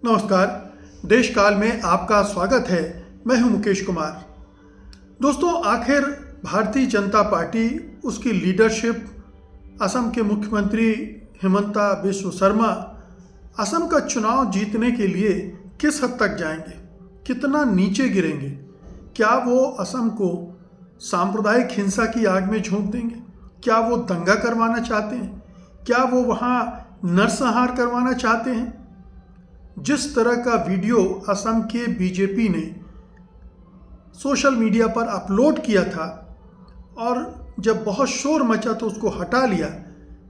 नमस्कार। देश काल में आपका स्वागत है। मैं हूं मुकेश कुमार। दोस्तों, आखिर भारतीय जनता पार्टी, उसकी लीडरशिप, असम के मुख्यमंत्री हिमंता बिस्वा शर्मा असम का चुनाव जीतने के लिए किस हद तक जाएंगे, कितना नीचे गिरेंगे? क्या वो असम को सांप्रदायिक हिंसा की आग में झोंक देंगे? क्या वो दंगा करवाना चाहते हैं? क्या वो वहाँ नरसंहार करवाना चाहते हैं? जिस तरह का वीडियो असम के बीजेपी ने सोशल मीडिया पर अपलोड किया था और जब बहुत शोर मचा तो उसको हटा लिया,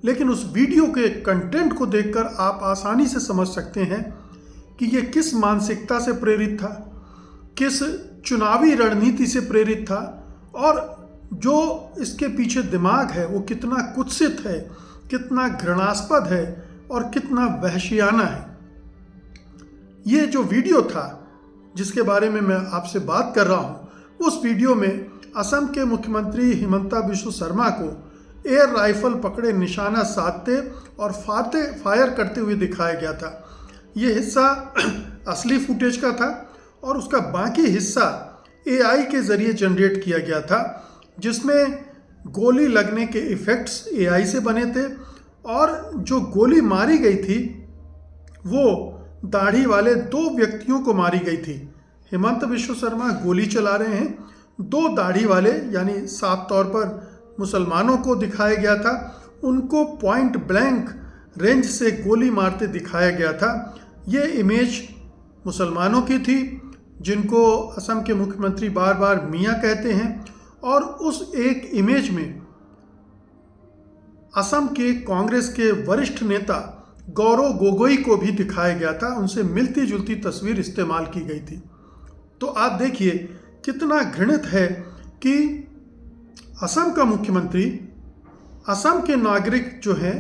लेकिन उस वीडियो के कंटेंट को देखकर आप आसानी से समझ सकते हैं कि ये किस मानसिकता से प्रेरित था, किस चुनावी रणनीति से प्रेरित था और जो इसके पीछे दिमाग है वो कितना कुत्सित है, कितना घृणास्पद है और कितना वहशियाना है। ये जो वीडियो था जिसके बारे में मैं आपसे बात कर रहा हूँ, उस वीडियो में असम के मुख्यमंत्री हिमंता बिस्वा शर्मा को एयर राइफल पकड़े निशाना साधते और फायर करते हुए दिखाया गया था। ये हिस्सा असली फुटेज का था और उसका बाकी हिस्सा AI के ज़रिए जनरेट किया गया था, जिसमें गोली लगने के इफ़ेक्ट्स AI से बने थे और जो गोली मारी गई थी वो दाढ़ी वाले 2 व्यक्तियों को मारी गई थी। हिमंता बिस्वा शर्मा गोली चला रहे हैं, 2 दाढ़ी वाले यानी साफ तौर पर मुसलमानों को दिखाया गया था, उनको पॉइंट ब्लैंक रेंज से गोली मारते दिखाया गया था। ये इमेज मुसलमानों की थी जिनको असम के मुख्यमंत्री बार बार मियाँ कहते हैं, और उस एक इमेज में असम के कांग्रेस के वरिष्ठ नेता गौरव गोगोई को भी दिखाया गया था। उनसे मिलती जुलती तस्वीर इस्तेमाल की गई थी। तो आप देखिए कितना घृणित है कि असम का मुख्यमंत्री असम के नागरिक जो हैं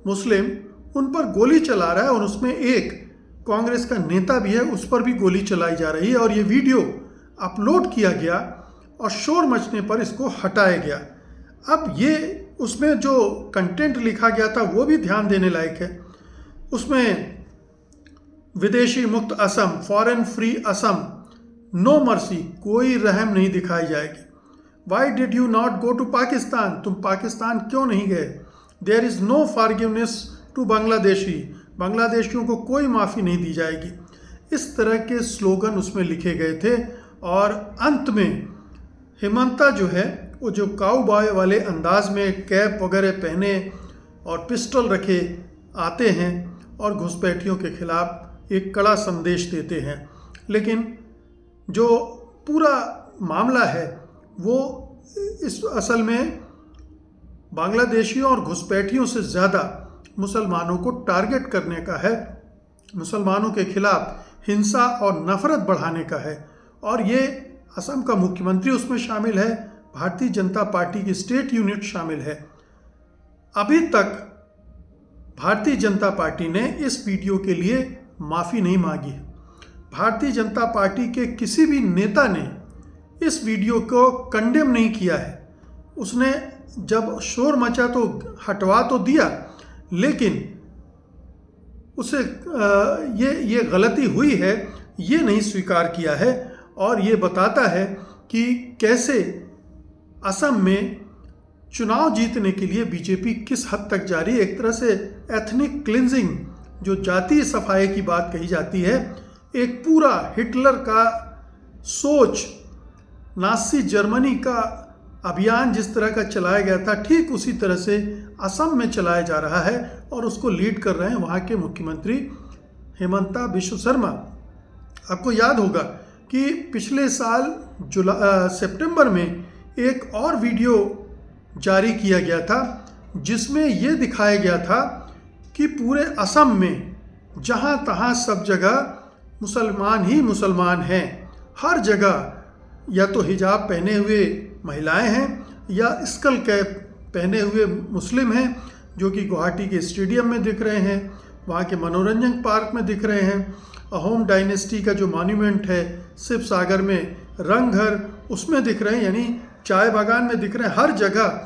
मुस्लिम, उन पर गोली चला रहा है और उसमें एक कांग्रेस का नेता भी है, उस पर भी गोली चलाई जा रही है और ये वीडियो अपलोड किया गया और शोर मचने पर इसको हटाया गया। अब ये उसमें जो कंटेंट लिखा गया था वो भी ध्यान देने लायक है। उसमें विदेशी मुक्त Assam, foreign free Assam, no mercy, कोई रहम नहीं दिखाई जाएगी। Why did you not go to Pakistan, तुम पाकिस्तान क्यों नहीं गए? There is no forgiveness to Bangladeshi, बांग्लादेशियों को कोई माफ़ी नहीं दी जाएगी। इस तरह के स्लोगन उसमें लिखे गए थे और अंत में हिमंता जो है वो जो काउबॉय वाले अंदाज में कैप वगैरह पहने और पिस्टल रखे आते हैं और घुसपैठियों के खिलाफ एक कड़ा संदेश देते हैं। लेकिन जो पूरा मामला है वो इस असल में बांग्लादेशियों और घुसपैठियों से ज़्यादा मुसलमानों को टारगेट करने का है, मुसलमानों के खिलाफ हिंसा और नफरत बढ़ाने का है। और ये असम का मुख्यमंत्री उसमें शामिल है, भारतीय जनता पार्टी की स्टेट यूनिट शामिल है। अभी तक भारतीय जनता पार्टी ने इस वीडियो के लिए माफ़ी नहीं मांगी है। भारतीय जनता पार्टी के किसी भी नेता ने इस वीडियो को कंडेम नहीं किया है। उसने जब शोर मचा तो हटवा तो दिया, लेकिन उसे ये गलती हुई है ये नहीं स्वीकार किया है। और ये बताता है कि कैसे असम में चुनाव जीतने के लिए बीजेपी किस हद तक जा रही है। एक तरह से एथनिक क्लिंजिंग, जो जातीय सफाई की बात कही जाती है, एक पूरा हिटलर का सोच, नाज़ी जर्मनी का अभियान जिस तरह का चलाया गया था, ठीक उसी तरह से असम में चलाया जा रहा है और उसको लीड कर रहे हैं वहाँ के मुख्यमंत्री हिमंता बिस्वा शर्मा। आपको याद होगा कि पिछले साल सितंबर में एक और वीडियो जारी किया गया था जिसमें ये दिखाया गया था कि पूरे असम में जहाँ तहाँ सब जगह मुसलमान ही मुसलमान हैं। हर जगह या तो हिजाब पहने हुए महिलाएं हैं या स्कल कैप पहने हुए मुस्लिम हैं, जो कि गुवाहाटी के स्टेडियम में दिख रहे हैं, वहाँ के मनोरंजन पार्क में दिख रहे हैं, अहोम डायनेस्टी का जो मॉन्यूमेंट है शिव सागर में, रंगघर, उसमें दिख रहे हैं, यानी चाय बागान में दिख रहे हैं। हर जगह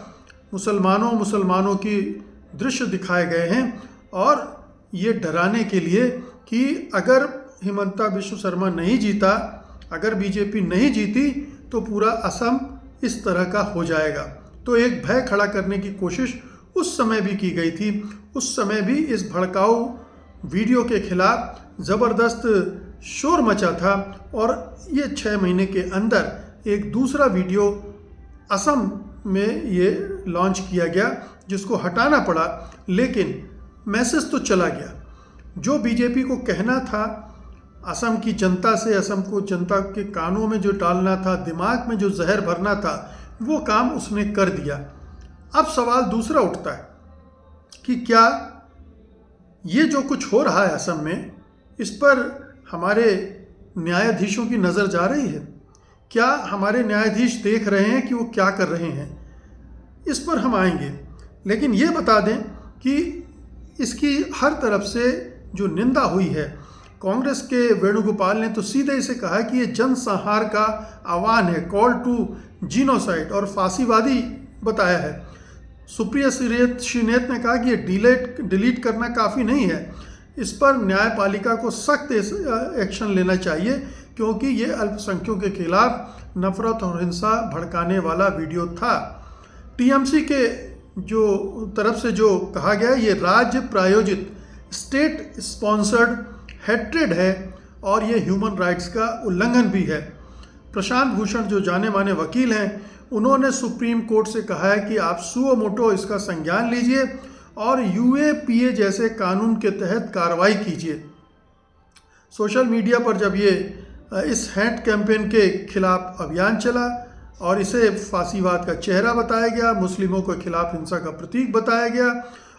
मुसलमानों की दृश्य दिखाए गए हैं और ये डराने के लिए कि अगर हिमंता बिश्व शर्मा नहीं जीता, अगर बीजेपी नहीं जीती तो पूरा असम इस तरह का हो जाएगा। तो एक भय खड़ा करने की कोशिश उस समय भी की गई थी। उस समय भी इस भड़काऊ वीडियो के खिलाफ ज़बरदस्त शोर मचा था और ये 6 महीने के अंदर एक दूसरा वीडियो असम में ये लॉन्च किया गया जिसको हटाना पड़ा, लेकिन मैसेज तो चला गया। जो बीजेपी को कहना था असम की जनता से, असम को जनता के कानों में जो डालना था, दिमाग में जो जहर भरना था, वो काम उसने कर दिया। अब सवाल दूसरा उठता है कि क्या ये जो कुछ हो रहा है असम में, इस पर हमारे न्यायाधीशों की नज़र जा रही है? क्या हमारे न्यायाधीश देख रहे हैं कि वो क्या कर रहे हैं? इस पर हम आएंगे, लेकिन ये बता दें कि इसकी हर तरफ से जो निंदा हुई है, कांग्रेस के वेणुगोपाल ने तो सीधे इसे कहा कि ये जनसंहार का आह्वान है, कॉल टू जीनोसाइड, और फांसीवादी बताया है। सुप्रिया श्रीनेत ने कहा कि ये डिलीट करना काफ़ी नहीं है, इस पर न्यायपालिका को सख्त एक्शन लेना चाहिए क्योंकि ये अल्पसंख्यकों के खिलाफ नफरत और हिंसा भड़काने वाला वीडियो था। टीएमसी के जो तरफ से जो कहा गया, ये राज्य प्रायोजित स्टेट स्पॉन्सर्ड हेट्रेड है और ये ह्यूमन राइट्स का उल्लंघन भी है। प्रशांत भूषण जो जाने माने वकील हैं, उन्होंने सुप्रीम कोर्ट से कहा है कि आप सुओ मोटो इसका संज्ञान लीजिए और यूएपीए जैसे कानून के तहत कार्रवाई कीजिए। सोशल मीडिया पर जब ये इस हेट कैंपेन के खिलाफ अभियान चला और इसे फांसीवाद का चेहरा बताया गया, मुस्लिमों के खिलाफ हिंसा का प्रतीक बताया गया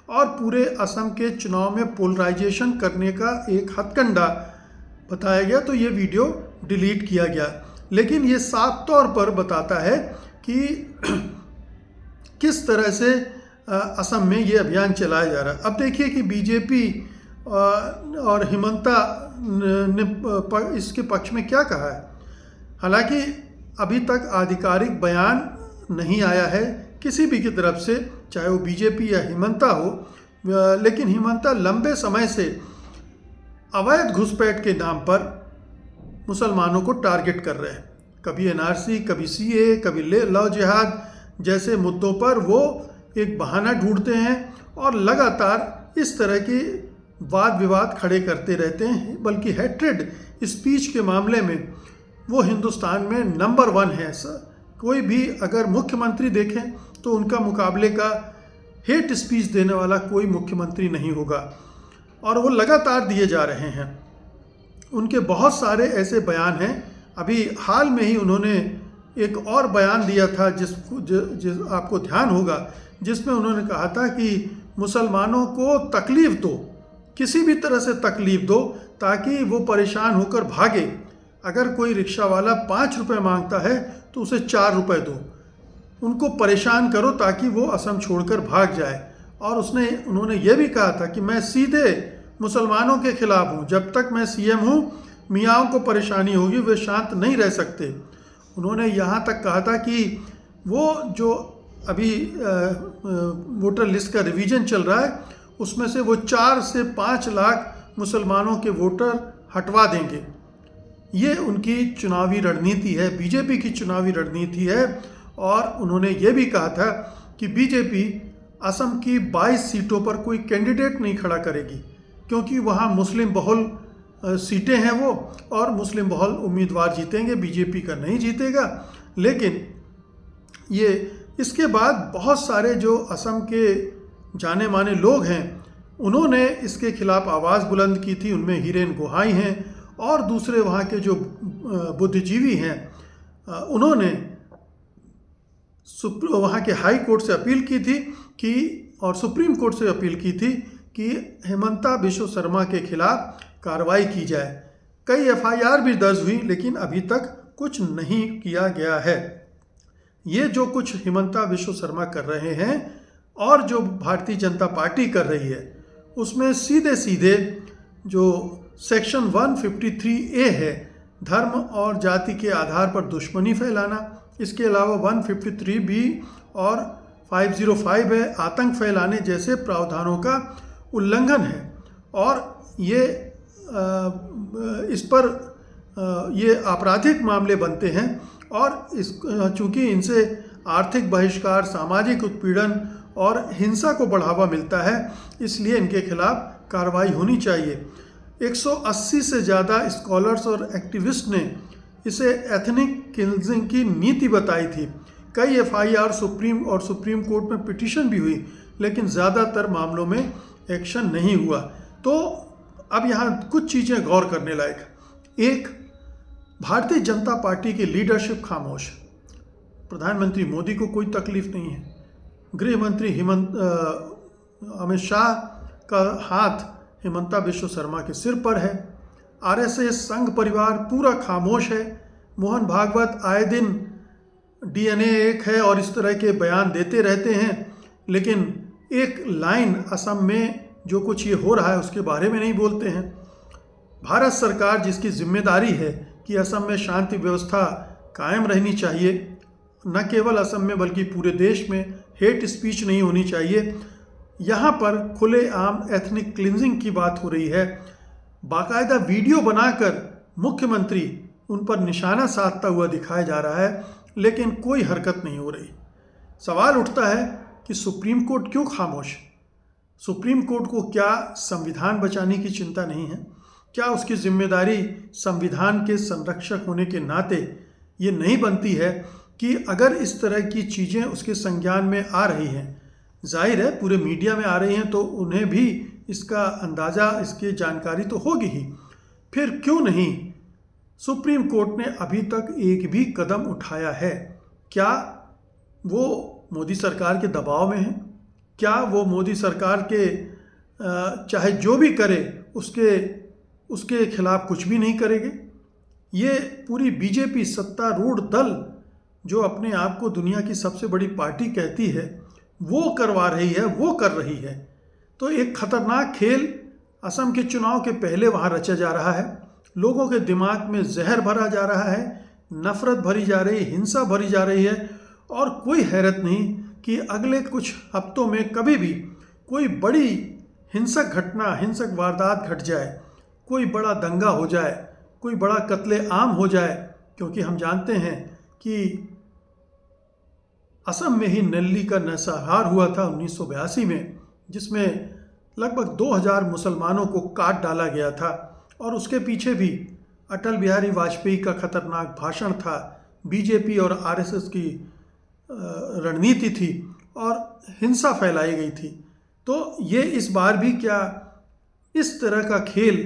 और पूरे असम के चुनाव में पोलराइजेशन करने का एक हथकंडा बताया गया, तो ये वीडियो डिलीट किया गया। लेकिन ये साफ तौर पर बताता है कि किस तरह से असम में ये अभियान चलाया जा रहा है। अब देखिए कि बीजेपी और हिमंता ने इसके पक्ष में क्या कहा है। हालांकि अभी तक आधिकारिक बयान नहीं आया है किसी भी की तरफ से, चाहे वो बीजेपी या हिमंता हो, लेकिन हिमंता लंबे समय से अवैध घुसपैठ के नाम पर मुसलमानों को टारगेट कर रहे हैं। कभी एनआरसी, कभी सीए, कभी लव जिहाद जैसे मुद्दों पर वो एक बहाना ढूंढते हैं और लगातार इस तरह के वाद विवाद खड़े करते रहते हैं। बल्कि हेट्रेड स्पीच के मामले में वो हिंदुस्तान में नंबर 1 है। कोई भी अगर मुख्यमंत्री देखें तो उनका मुकाबले का हेट स्पीच देने वाला कोई मुख्यमंत्री नहीं होगा, और वो लगातार दिए जा रहे हैं। उनके बहुत सारे ऐसे बयान हैं। अभी हाल में ही उन्होंने एक और बयान दिया था जिस आपको ध्यान होगा, जिसमें उन्होंने कहा था कि मुसलमानों को तकलीफ़ दो, किसी भी तरह से तकलीफ़ दो ताकि वो परेशान होकर भागे। अगर कोई रिक्शा वाला 5 रुपये मांगता है तो उसे 4 रुपये दो, उनको परेशान करो ताकि वो असम छोड़कर भाग जाए। और उन्होंने ये भी कहा था कि मैं सीधे मुसलमानों के खिलाफ हूँ, जब तक मैं सीएम हूँ मियाँओं को परेशानी होगी, वे शांत नहीं रह सकते। उन्होंने यहाँ तक कहा था कि वो जो अभी वोटर लिस्ट का रिवीजन चल रहा है उसमें से वो 4 से 5 लाख मुसलमानों के वोटर हटवा देंगे। ये उनकी चुनावी रणनीति है, बीजेपी की चुनावी रणनीति है। और उन्होंने ये भी कहा था कि बीजेपी असम की 22 सीटों पर कोई कैंडिडेट नहीं खड़ा करेगी क्योंकि वहाँ मुस्लिम बहुल सीटें हैं वो, और मुस्लिम बहुल उम्मीदवार जीतेंगे, बीजेपी का नहीं जीतेगा। लेकिन ये इसके बाद बहुत सारे जो असम के जाने माने लोग हैं उन्होंने इसके खिलाफ आवाज़ बुलंद की थी। उनमें हिरेन गोहाई हैं और दूसरे वहाँ के जो बुद्धिजीवी हैं, उन्होंने वहाँ के हाई कोर्ट से अपील की थी कि, और सुप्रीम कोर्ट से अपील की थी कि हिमंता बिश्व शर्मा के खिलाफ कार्रवाई की जाए। कई एफआईआर भी दर्ज हुई लेकिन अभी तक कुछ नहीं किया गया है। ये जो कुछ हिमंता बिश्व शर्मा कर रहे हैं और जो भारतीय जनता पार्टी कर रही है उसमें सीधे सीधे जो सेक्शन 153A है, धर्म और जाति के आधार पर दुश्मनी फैलाना, इसके अलावा 153B और 505 है, आतंक फैलाने जैसे प्रावधानों का उल्लंघन है। और ये इस पर ये आपराधिक मामले बनते हैं और चूँकि इनसे आर्थिक बहिष्कार, सामाजिक उत्पीड़न और हिंसा को बढ़ावा मिलता है, इसलिए इनके खिलाफ कार्रवाई होनी चाहिए। 180 से ज़्यादा स्कॉलर्स और एक्टिविस्ट ने इसे एथनिक क्लींजिंग की नीति बताई थी। कई एफआईआर सुप्रीम कोर्ट में पिटीशन भी हुई, लेकिन ज़्यादातर मामलों में एक्शन नहीं हुआ। तो अब यहाँ कुछ चीज़ें गौर करने लायक। एक, भारतीय जनता पार्टी की लीडरशिप खामोश। प्रधानमंत्री मोदी को कोई तकलीफ नहीं है, गृह मंत्री अमित शाह का हाथ हिमंता बिश्व शर्मा के सिर पर है, आरएसएस संघ परिवार पूरा खामोश है, मोहन भागवत आए दिन डीएनए एक है और इस तरह के बयान देते रहते हैं, लेकिन एक लाइन असम में जो कुछ ये हो रहा है उसके बारे में नहीं बोलते हैं। भारत सरकार जिसकी जिम्मेदारी है कि असम में शांति व्यवस्था कायम रहनी चाहिए, न केवल असम में बल्कि पूरे देश में हेट स्पीच नहीं होनी चाहिए, यहाँ पर खुलेआम एथनिक क्लींजिंग की बात हो रही है। बाकायदा वीडियो बनाकर मुख्यमंत्री उन पर निशाना साधता हुआ दिखाया जा रहा है, लेकिन कोई हरकत नहीं हो रही। सवाल उठता है कि सुप्रीम कोर्ट क्यों खामोश? सुप्रीम कोर्ट को क्या संविधान बचाने की चिंता नहीं है? क्या उसकी जिम्मेदारी संविधान के संरक्षक होने के नाते ये नहीं बनती है कि अगर इस तरह की चीज़ें उसके संज्ञान में आ रही हैं, जाहिर है पूरे मीडिया में आ रही हैं, तो उन्हें भी इसका अंदाज़ा, इसकी जानकारी तो होगी ही, फिर क्यों नहीं सुप्रीम कोर्ट ने अभी तक एक भी कदम उठाया है? क्या वो मोदी सरकार के दबाव में है? क्या वो मोदी सरकार के चाहे जो भी करे उसके खिलाफ कुछ भी नहीं करेंगे? ये पूरी बीजेपी सत्तारूढ़ दल जो अपने आप को दुनिया की सबसे बड़ी पार्टी कहती है, वो करवा रही है, वो कर रही है। तो एक खतरनाक खेल असम के चुनाव के पहले वहाँ रचा जा रहा है। लोगों के दिमाग में जहर भरा जा रहा है, नफरत भरी जा रही, हिंसा भरी जा रही है, और कोई हैरत नहीं कि अगले कुछ हफ्तों में कभी भी कोई बड़ी हिंसक घटना, हिंसक वारदात घट जाए, कोई बड़ा दंगा हो जाए, कोई बड़ा कत्ले आम हो जाए। क्योंकि हम जानते हैं कि असम में ही नल्ली का नरसंहार हुआ था 1982 में, जिसमें लगभग 2000 मुसलमानों को काट डाला गया था, और उसके पीछे भी अटल बिहारी वाजपेयी का खतरनाक भाषण था, बीजेपी और आरएसएस की रणनीति थी और हिंसा फैलाई गई थी। तो ये इस बार भी क्या इस तरह का खेल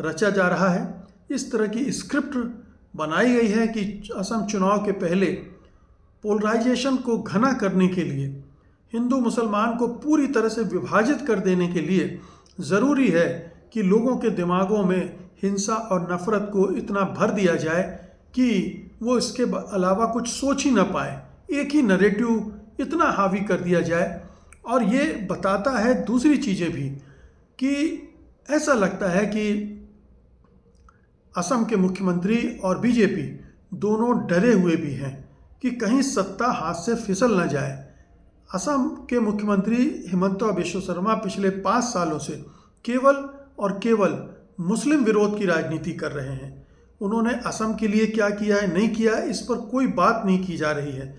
रचा जा रहा है? इस तरह की स्क्रिप्ट बनाई गई है कि असम चुनाव के पहले पोलराइजेशन को घना करने के लिए, हिंदू मुसलमान को पूरी तरह से विभाजित कर देने के लिए ज़रूरी है कि लोगों के दिमागों में हिंसा और नफ़रत को इतना भर दिया जाए कि वो इसके अलावा कुछ सोच ही ना पाए। एक ही नैरेटिव इतना हावी कर दिया जाए। और ये बताता है दूसरी चीज़ें भी कि ऐसा लगता है कि असम के मुख्यमंत्री और बीजेपी दोनों डरे हुए भी हैं कि कहीं सत्ता हाथ से फिसल न जाए। असम के मुख्यमंत्री हिमंता बिश्व शर्मा पिछले 5 सालों से केवल और केवल मुस्लिम विरोध की राजनीति कर रहे हैं। उन्होंने असम के लिए क्या किया है, नहीं किया है, इस पर कोई बात नहीं की जा रही है,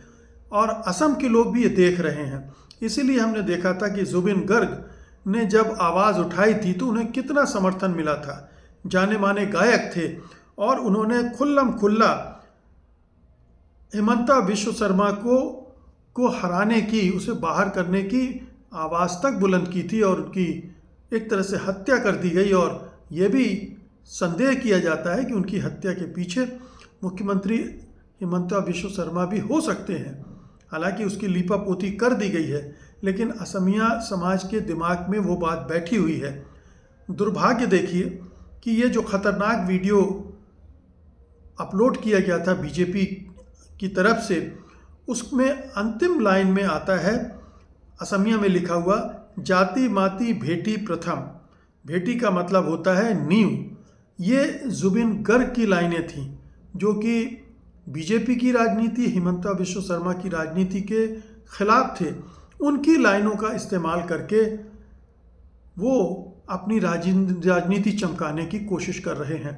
और असम के लोग भी ये देख रहे हैं। इसीलिए हमने देखा था कि जुबिन गर्ग ने जब आवाज़ उठाई थी तो उन्हें कितना समर्थन मिला था। जाने माने गायक थे और उन्होंने खुल्लम खुल्ला हिमंता बिश्व शर्मा को हराने की, उसे बाहर करने की आवाज़ तक बुलंद की थी, और उनकी एक तरह से हत्या कर दी गई। और ये भी संदेह किया जाता है कि उनकी हत्या के पीछे मुख्यमंत्री हिमंता बिश्व शर्मा भी हो सकते हैं। हालांकि उसकी लीपापोती कर दी गई है, लेकिन असमिया समाज के दिमाग में वो बात बैठी हुई है। दुर्भाग्य देखिए कि ये जो खतरनाक वीडियो अपलोड किया गया था बीजेपी की तरफ से, उसमें अंतिम लाइन में आता है, असमिया में लिखा हुआ, जाति माति भेटी प्रथम। भेटी का मतलब होता है नींव। ये जुबिन गर्ग की लाइनें थीं, जो कि बीजेपी की राजनीति, हिमंता बिश्व शर्मा की राजनीति के खिलाफ थे। उनकी लाइनों का इस्तेमाल करके वो अपनी राजनीति चमकाने की कोशिश कर रहे हैं।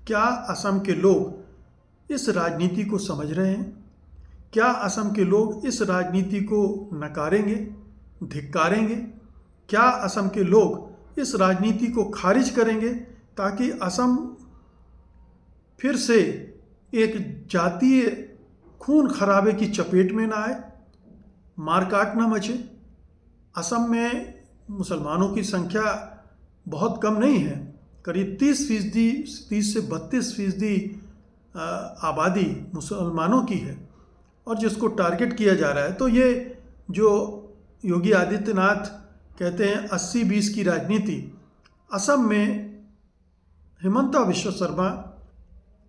क्या असम के लोग इस राजनीति को समझ रहे हैं? क्या असम के लोग इस राजनीति को नकारेंगे, धिक्कारेंगे? क्या असम के लोग इस राजनीति को खारिज करेंगे ताकि असम फिर से एक जातीय खून खराबे की चपेट में ना आए, मारकाट ना मचे? असम में मुसलमानों की संख्या बहुत कम नहीं है, करीब 30 से 32% आबादी मुसलमानों की है और जिसको टारगेट किया जा रहा है। तो ये जो योगी आदित्यनाथ कहते हैं 80-20 की राजनीति, असम में हिमंता बिश्वा शर्मा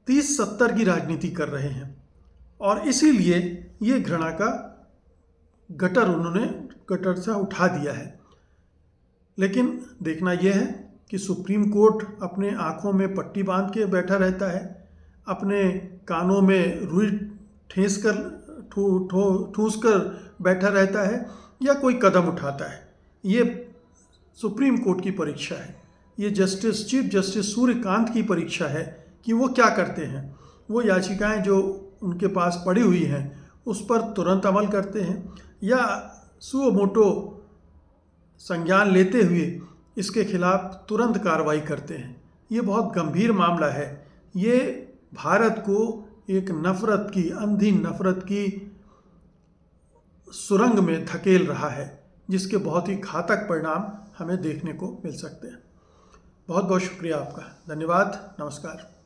30-70 की राजनीति कर रहे हैं और इसीलिए ये घृणा का गटर से उठा दिया है। लेकिन देखना यह है कि सुप्रीम कोर्ट अपने आँखों में पट्टी बांध के बैठा रहता है, अपने कानों में रुई ठूस कर बैठा रहता है या कोई कदम उठाता है। ये सुप्रीम कोर्ट की परीक्षा है, ये चीफ जस्टिस सूर्यकांत की परीक्षा है कि वो क्या करते हैं। वो याचिकाएं जो उनके पास पड़ी हुई हैं उस पर तुरंत अमल करते हैं या सुओ मोटो संज्ञान लेते हुए इसके खिलाफ तुरंत कार्रवाई करते हैं। ये बहुत गंभीर मामला है। ये भारत को एक नफ़रत की, अंधी नफ़रत की सुरंग में धकेल रहा है, जिसके बहुत ही घातक परिणाम हमें देखने को मिल सकते हैं। बहुत बहुत शुक्रिया आपका। धन्यवाद। नमस्कार।